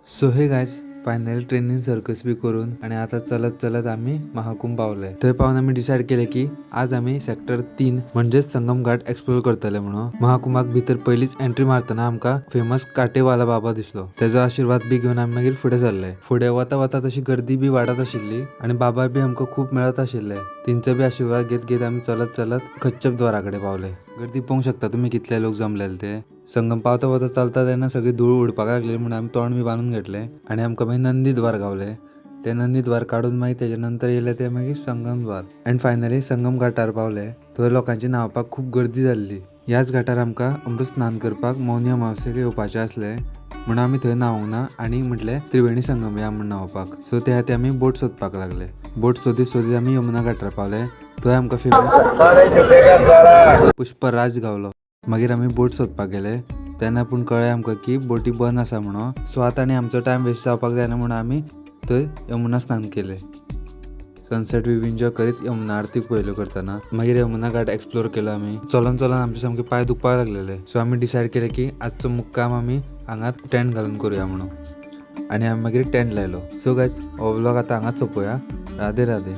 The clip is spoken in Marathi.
So hey guys finally training circus बी करून आणि आता चलत चलत आम्ही महाकुंभ पावले. थंय पाहून आम्ही डिसाईड केले की आज आम्ही सेक्टर 3 म्हणजेच संगम घाट एक्सप्लोर करतले म्हणून. महाकुंभाक भितर पहिलीच एंट्री मारताना आमका फेमस काटेवाला बाबा दिसलो. त्याचा आशीर्वाद बी घेऊन आम्ही मागीर फुडें सरले. फुडें वता वता तशी गर्दी बी वाढत आशिल्ली आणि बाबा बी आमका खूप मेळत आशिल्ले. तिंचो बी आशीर्वाद घेत घेत आम्ही चलत चलत कच्छप द्वाराकडे पावले. गर्दी पाहूंक शकता तुम्ही कितले लोक जमलेले ते. संगम पावता पावता चालता तेन्ना सगळी धूळ उडपाक लागली म्हणून आम्ही तोंड बी बांधून घेतले आणि आमकां मागीर नंदी द्वार गावले. ते नंदी द्वार काढून मागीर तेच्या नंतर येयले ते मागीर संगम द्वार अँड फायनली संगम घाटार पावले. थंय लोकांची न्हावपाक खूप गर्दी जाल्ली. ह्याच घाटार आमकां अमृत स्नान करपाक मौनी अमावस्येक येवपाचें आसलें म्हणून आमी थंय न्हावूंक ना आणि म्हटले त्रिवेणी संगम या म्हण न्हावपाक. सो त्या खातीर आमी बोट सोदपाक लागले. बोट सोदीत सोदीत आमी यमुना घाटार पावले. थंय आमकां फेमस पुष्पराज गावलो. मागीर आमी बोट सोदपाक गेले. तेन्ना पूण कळ्ळें आमकां की बोटी बंद आसा म्हणून. सो आतां आनी आमचो टायम वेस्ट जावपाक जायना म्हणून आमी थंय यमुना स्नान केलें. सनसेट व्यू एन्जॉय करीत यमुना आरती पयल्यो करतना मागीर यमुना घाट एक्सप्लोर केलो आमी. चलून चलून आमचे सामके पांय दुखपाक लागलेले. सो आमी डिसायड केलें की आजचो मुक्काम आमी हांगा टेंट घालून करूया म्हणून आणि आमी मागीर टेंट लायलो. सो गायज हो व्लॉग आतां हांगाच सोंपोवया. राधे राधे.